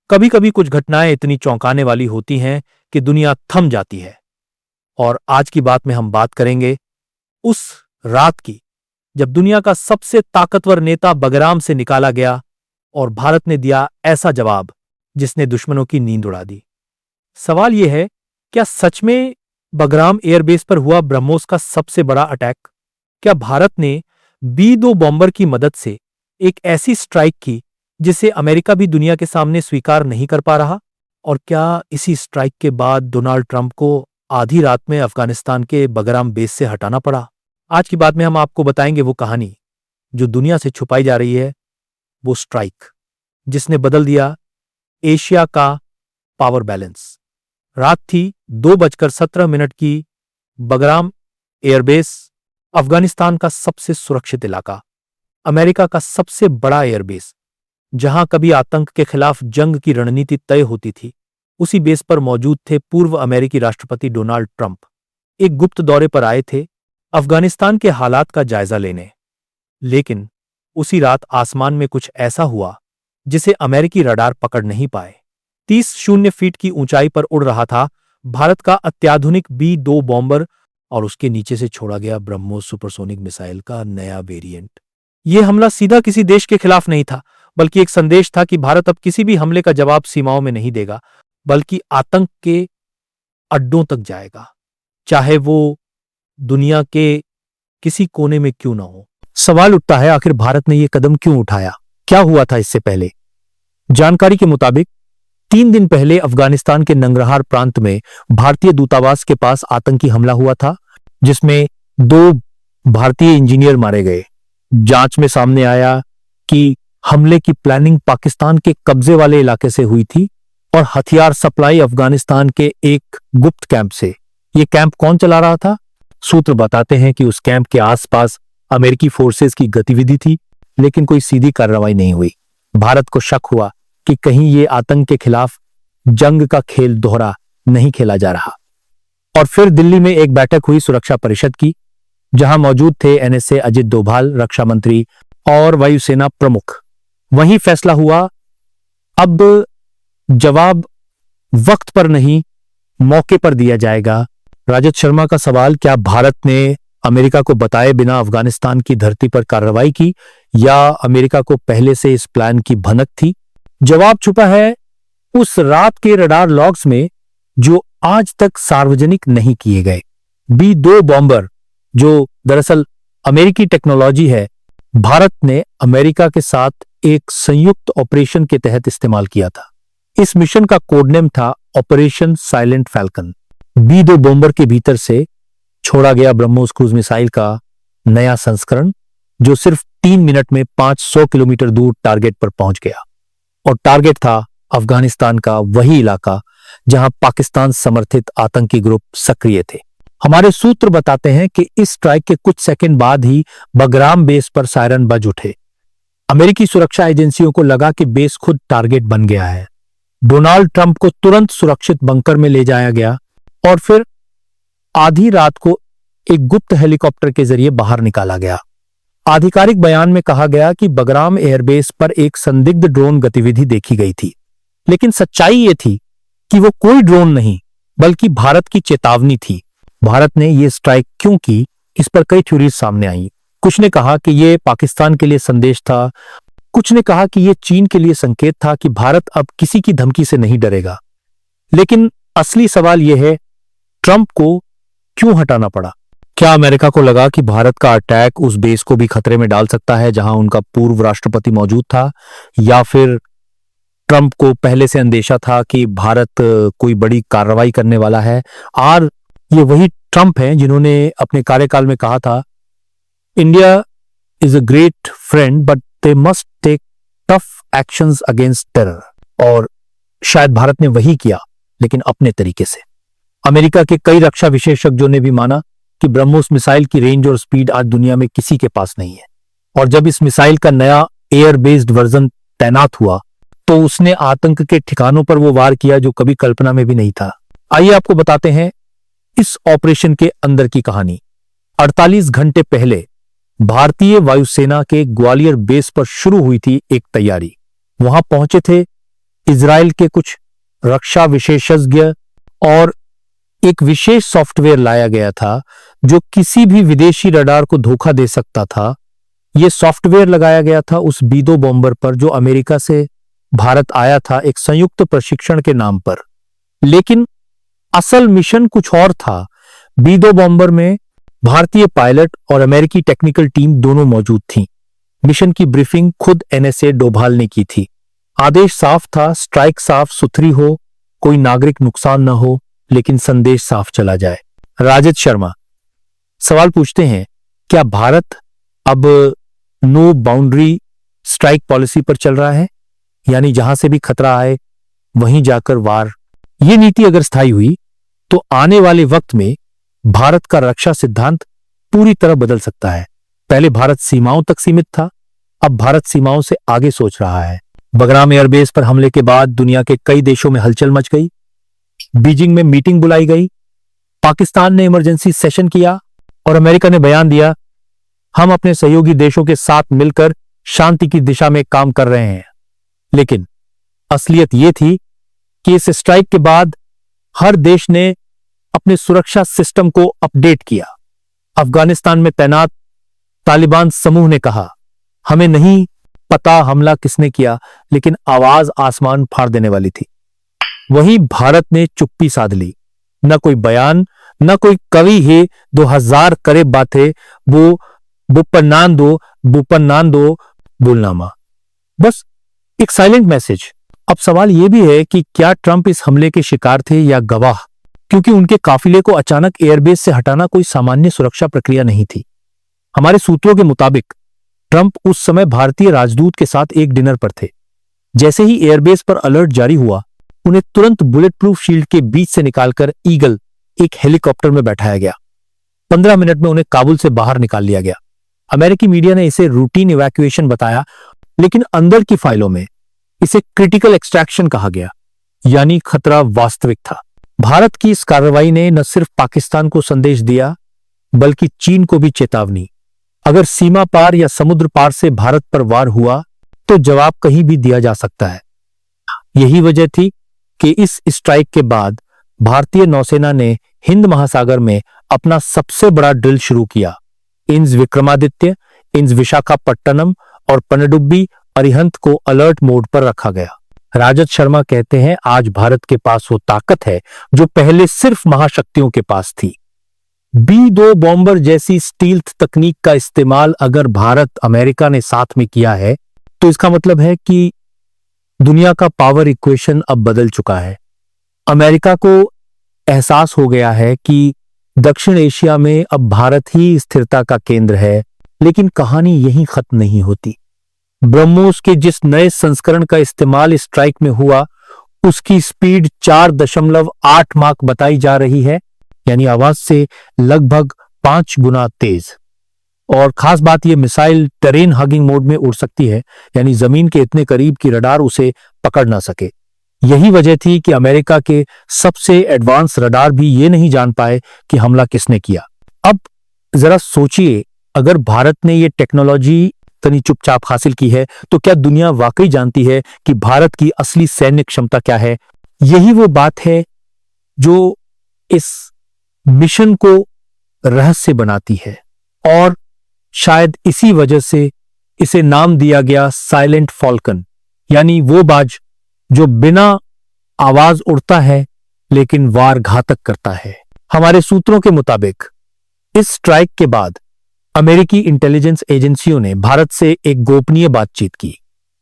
कभी कभी कुछ घटनाएं इतनी चौंकाने वाली होती हैं कि दुनिया थम जाती है। और आज की बात में हम बात करेंगे उस रात की जब दुनिया का सबसे ताकतवर नेता बगराम से निकाला गया और भारत ने दिया ऐसा जवाब जिसने दुश्मनों की नींद उड़ा दी। सवाल यह है, क्या सच में बगराम एयरबेस पर हुआ ब्रह्मोस का सबसे बड़ा अटैक? क्या भारत ने B-2 बॉम्बर की मदद से एक ऐसी स्ट्राइक की जिसे अमेरिका भी दुनिया के सामने स्वीकार नहीं कर पा रहा? और क्या इसी स्ट्राइक के बाद डोनाल्ड ट्रंप को आधी रात में अफगानिस्तान के बगराम बेस से हटाना पड़ा? आज की बात में हम आपको बताएंगे वो कहानी जो दुनिया से छुपाई जा रही है, वो स्ट्राइक जिसने बदल दिया एशिया का पावर बैलेंस। रात थी 2:17 की। बगराम एयरबेस अफगानिस्तान का सबसे सुरक्षित इलाका, अमेरिका का सबसे बड़ा एयरबेस, जहां कभी आतंक के खिलाफ जंग की रणनीति तय होती थी, उसी बेस पर मौजूद थे पूर्व अमेरिकी राष्ट्रपति डोनाल्ड ट्रंप। एक गुप्त दौरे पर आए थे अफगानिस्तान के हालात का जायजा लेने। लेकिन उसी रात आसमान में कुछ ऐसा हुआ जिसे अमेरिकी रडार पकड़ नहीं पाए। 30 फीट की ऊंचाई पर उड़ रहा था भारत का अत्याधुनिक B-2 बॉम्बर और उसके नीचे से छोड़ा गया ब्रह्मोस सुपरसोनिक मिसाइल का नया वेरिएंट। यह हमला सीधा किसी देश के खिलाफ नहीं था, बल्कि एक संदेश था कि भारत अब किसी भी हमले का जवाब सीमाओं में नहीं देगा, बल्कि आतंक के अड्डों तक जाएगा, चाहे वो दुनिया के किसी कोने में क्यों ना हो। सवाल उठता है, आखिर भारत ने यह कदम क्यों उठाया? क्या हुआ था इससे पहले? जानकारी के मुताबिक 3 दिन पहले अफगानिस्तान के नंगरहार प्रांत में भारतीय दूतावास के पास आतंकी हमला हुआ था, जिसमें 2 भारतीय इंजीनियर मारे गए। जांच में सामने आया कि हमले की प्लानिंग पाकिस्तान के कब्जे वाले इलाके से हुई थी और हथियार सप्लाई अफगानिस्तान के एक गुप्त कैंप से। यह कैंप कौन चला रहा था? सूत्र बताते हैं कि उस कैंप के आसपास अमेरिकी फोर्सेस की गतिविधि थी, लेकिन कोई सीधी कार्रवाई नहीं हुई। भारत को शक हुआ कि कहीं ये आतंक के खिलाफ जंग का खेल दोहरा नहीं खेला जा रहा। और फिर दिल्ली में एक बैठक हुई सुरक्षा परिषद की, जहां मौजूद थे NSA अजित डोभाल रक्षा मंत्री और वायुसेना प्रमुख। वहीं फैसला हुआ, अब जवाब वक्त पर नहीं मौके पर दिया जाएगा। राजत शर्मा का सवाल, क्या भारत ने अमेरिका को बताए बिना अफगानिस्तान की धरती पर कार्रवाई की, या अमेरिका को पहले से इस प्लान की भनक थी? जवाब छुपा है उस रात के रडार लॉग्स में, जो आज तक सार्वजनिक नहीं किए गए। B-2 बॉम्बर, जो दरअसल अमेरिकी टेक्नोलॉजी है, भारत ने अमेरिका के साथ एक संयुक्त ऑपरेशन के तहत इस्तेमाल किया था। इस मिशन का कोडनेम था operation silent falcon. B-2 bomber के भीतर से छोड़ा गया ब्रह्मोस क्रूज मिसाइल का नया संस्करण, जो सिर्फ 3 मिनट में 500 किलोमीटर दूर टारगेट पर पहुंच गया। और टारगेट था अफगानिस्तान का वही इलाका जहां पाकिस्तान समर्थित आतंकी ग्रुप सक्रिय थे। हमारे सूत्र बताते हैं कि इस स्ट्राइक के कुछ सेकंड बाद ही बगराम बेस पर सायरन बज उठे। अमेरिकी सुरक्षा एजेंसियों को लगा कि बेस खुद टारगेट बन गया है। डोनाल्ड ट्रंप को तुरंत सुरक्षित बंकर में ले जाया गया और फिर आधी रात को एक गुप्त हेलीकॉप्टर के जरिए बाहर निकाला गया। आधिकारिक बयान में कहा गया कि बगराम एयरबेस पर एक संदिग्ध ड्रोन गतिविधि देखी गई थी, लेकिन सच्चाई यह थी कि वो कोई ड्रोन नहीं, बल्कि भारत की चेतावनी थी। भारत ने यह स्ट्राइक क्यों की, इस पर कई थ्योरीज सामने आई। कुछ ने कहा कि यह पाकिस्तान के लिए संदेश था, कुछ ने कहा कि यह चीन के लिए संकेत था कि भारत अब किसी की धमकी से नहीं डरेगा। लेकिन असली सवाल यह है, ट्रंप को क्यों हटाना पड़ा? क्या अमेरिका को लगा कि भारत का अटैक उस बेस को भी खतरे में डाल सकता है जहां उनका पूर्व राष्ट्रपति मौजूद था, या फिर ट्रंप को पहले से अंदेशा था कि भारत कोई बड़ी कार्रवाई करने वाला है? और ये वही ट्रंप हैं जिन्होंने अपने कार्यकाल में कहा था, India is a great friend but they must take tough actions against terror. और शायद भारत ने वही किया, लेकिन अपने तरीके से। अमेरिका के कई रक्षा विशेषज्ञों ने भी माना कि ब्रह्मोस मिसाइल की रेंज और स्पीड आज दुनिया में किसी के पास नहीं है। और जब इस मिसाइल का नया एयर बेस्ड वर्जन तैनात हुआ, तो उसने आतंक के ठिकानों पर वो वार किया जो कभी कल्पना में भी नहीं था। आइए आपको बताते हैं इस ऑपरेशन के अंदर की कहानी। 48 घंटे पहले भारतीय वायुसेना के ग्वालियर बेस पर शुरू हुई थी एक तैयारी। वहां पहुंचे थे इजराइल के कुछ रक्षा विशेषज्ञ और एक विशेष सॉफ्टवेयर लाया गया था जो किसी भी विदेशी रडार को धोखा दे सकता था। यह सॉफ्टवेयर लगाया गया था उस बी-2 बॉम्बर पर जो अमेरिका से भारत आया था एक संयुक्त प्रशिक्षण के नाम पर। लेकिन असल मिशन कुछ और था। बी-2 बॉम्बर में भारतीय पायलट और अमेरिकी टेक्निकल टीम दोनों मौजूद थीं। मिशन की ब्रीफिंग खुद एनएसए डोभाल ने की थी। आदेश साफ था, स्ट्राइक साफ सुथरी हो, कोई नागरिक नुकसान न हो, लेकिन संदेश साफ चला जाए। राजत शर्मा सवाल पूछते हैं, क्या भारत अब नो बाउंड्री स्ट्राइक पॉलिसी पर चल रहा है, यानी जहां से भी खतरा आए वहीं जाकर वार? यह नीति अगर स्थायी हुई तो आने वाले वक्त में भारत का रक्षा सिद्धांत पूरी तरह बदल सकता है। पहले भारत सीमाओं तक सीमित था, अब भारत सीमाओं से आगे सोच रहा है। बगराम एयरबेस पर हमले के बाद दुनिया के कई देशों में हलचल मच गई। बीजिंग में मीटिंग बुलाई गई, पाकिस्तान ने इमरजेंसी सेशन किया और अमेरिका ने बयान दिया, हम अपने सहयोगी देशों के साथ मिलकर शांति की दिशा में काम कर रहे हैं। लेकिन असलियत यह थी कि इस स्ट्राइक के बाद हर देश ने अपने सुरक्षा सिस्टम को अपडेट किया। अफगानिस्तान में तैनात तालिबान समूह ने कहा, हमें नहीं पता हमला किसने किया, लेकिन आवाज आसमान फाड़ देने वाली थी। वहीं भारत ने चुप्पी साध ली, न कोई बयान, न कोई कवि है 2000 करे बातें, वो बुपन्नान दो बोलनामा, बस एक साइलेंट मैसेज। अब सवाल यह भी है कि क्या ट्रंप इस हमले के शिकार थे या गवाह, क्योंकि उनके काफिले को अचानक एयरबेस से हटाना कोई सामान्य सुरक्षा प्रक्रिया नहीं थी। हमारे सूत्रों के मुताबिक ट्रंप उस समय भारतीय राजदूत के साथ एक डिनर पर थे। जैसे ही एयरबेस पर अलर्ट जारी हुआ, उन्हें तुरंत बुलेट प्रूफ शील्ड के बीच से निकालकर ईगल एक हेलीकॉप्टर में बैठाया गया। 15 मिनट में उन्हें काबुल से बाहर निकाल लिया गया। अमेरिकी मीडिया ने इसे रूटीन इवैक्यूएशन बताया, लेकिन अंदर की फाइलों में इसे क्रिटिकल एक्सट्रैक्शन कहा गया, यानी खतरा वास्तविक था। भारत की इस कार्रवाई ने न सिर्फ पाकिस्तान को संदेश दिया, बल्कि चीन को भी चेतावनी। अगर सीमा पार या समुद्र पार से भारत पर वार हुआ तो जवाब कहीं भी दिया जा सकता है। यही वजह थी कि इस स्ट्राइक के बाद भारतीय नौसेना ने हिंद महासागर में अपना सबसे बड़ा ड्रिल शुरू किया। इंज विक्रमादित्य, इंज विशाखापट्टनम और पनडुब्बी अरिहंत को अलर्ट मोड पर रखा गया। राजत शर्मा कहते हैं, आज भारत के पास वो ताकत है जो पहले सिर्फ महाशक्तियों के पास थी। बी-2 बॉम्बर जैसी स्टील्थ तकनीक का इस्तेमाल अगर भारत अमेरिका ने साथ में किया है तो इसका मतलब है कि दुनिया का पावर इक्वेशन अब बदल चुका है। अमेरिका को एहसास हो गया है कि दक्षिण एशिया में अब भारत ही स्थिरता का केंद्र है। लेकिन कहानी यहीं खत्म नहीं होती। ब्रह्मोस के जिस नए संस्करण का इस्तेमाल स्ट्राइक में हुआ, उसकी स्पीड 4.8 माक बताई जा रही है, यानी आवाज से लगभग 5 गुना तेज। और खास बात यह, मिसाइल टेरेन हगिंग मोड में उड़ सकती है, यानी जमीन के इतने करीब कि रडार उसे पकड़ ना सके। यही वजह थी कि अमेरिका के सबसे एडवांस रडार भी ये नहीं जान पाए कि हमला किसने किया। अब जरा सोचिए, अगर भारत ने ये टेक्नोलॉजी तनी चुपचाप हासिल की है तो क्या दुनिया वाकई जानती है कि भारत की असली सैन्य क्षमता क्या है? यही वो बात है जो इस मिशन को रहस्य बनाती है, और शायद इसी वजह से इसे नाम दिया गया साइलेंट फॉल्कन, यानी वो बाज जो बिना आवाज उड़ता है लेकिन वार घातक करता है। हमारे सूत्रों के मुताबिक इस स्ट्राइक के बाद अमेरिकी इंटेलिजेंस एजेंसियों ने भारत से एक गोपनीय बातचीत की।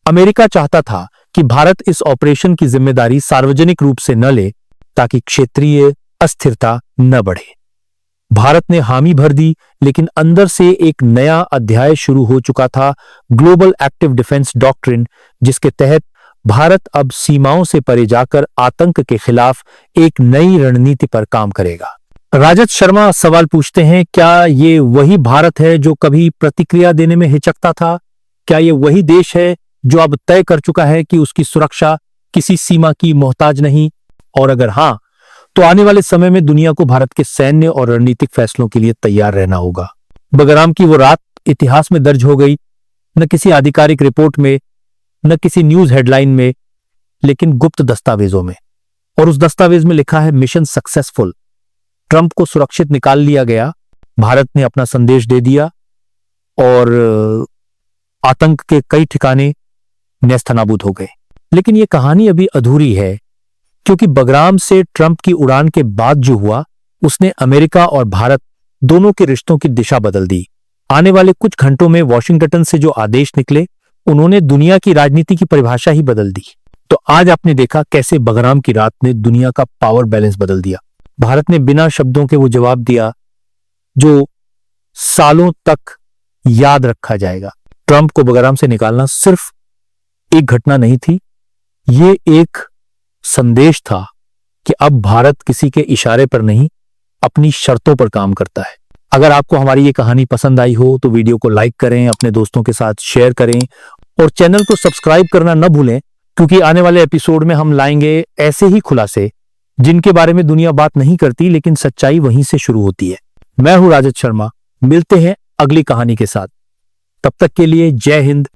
अमेरिका चाहता था कि भारत इस ऑपरेशन की जिम्मेदारी सार्वजनिक रूप से न ले ताकि क्षेत्रीय अस्थिरता न बढ़े। भारत ने हामी भर दी, लेकिन अंदर से एक नया अध्याय शुरू हो चुका था, ग्लोबल एक्टिव डिफेंस डॉक्ट्रिन, जिसके तहत भारत अब सीमाओं से परे जाकर आतंक के खिलाफ एक नई रणनीति पर काम करेगा। राजत शर्मा सवाल पूछते हैं, क्या ये वही भारत है जो कभी प्रतिक्रिया देने में हिचकता था? क्या ये वही देश है जो अब तय कर चुका है कि उसकी सुरक्षा किसी सीमा की मोहताज नहीं? और अगर हां, तो आने वाले समय में दुनिया को भारत के सैन्य और रणनीतिक फैसलों के लिए तैयार रहना होगा। बगराम की वो रात इतिहास में दर्ज हो गई, न किसी आधिकारिक रिपोर्ट में, न किसी न्यूज हेडलाइन में, लेकिन गुप्त दस्तावेजों में। और उस दस्तावेज में लिखा है मिशन सक्सेसफुल। ट्रंप को सुरक्षित निकाल लिया गया, भारत ने अपना संदेश दे दिया और आतंक के कई ठिकाने नेस्तनाबूद हो गए। लेकिन यह कहानी अभी अधूरी है, क्योंकि बगराम से ट्रंप की उड़ान के बाद जो हुआ उसने अमेरिका और भारत दोनों के रिश्तों की दिशा बदल दी। आने वाले कुछ घंटों में वॉशिंगटन से जो आदेश निकले उन्होंने दुनिया की राजनीति की परिभाषा ही बदल दी। तो आज आपने देखा कैसे बगराम की रात ने दुनिया का पावर बैलेंस बदल दिया। भारत ने बिना शब्दों के वो जवाब दिया जो सालों तक याद रखा जाएगा। ट्रंप को बगराम से निकालना सिर्फ एक घटना नहीं थी, ये एक संदेश था कि अब भारत किसी के इशारे पर नहीं, अपनी शर्तों पर काम करता है। अगर आपको हमारी ये कहानी पसंद आई हो तो वीडियो को लाइक करें, अपने दोस्तों के साथ शेयर करें और चैनल को सब्सक्राइब करना न भूलें, क्योंकि आने वाले एपिसोड में हम लाएंगे ऐसे ही खुलासे जिनके बारे में दुनिया बात नहीं करती, लेकिन सच्चाई वहीं से शुरू होती है। मैं हूं राजत शर्मा, मिलते हैं अगली कहानी के साथ। तब तक के लिए जय हिंद,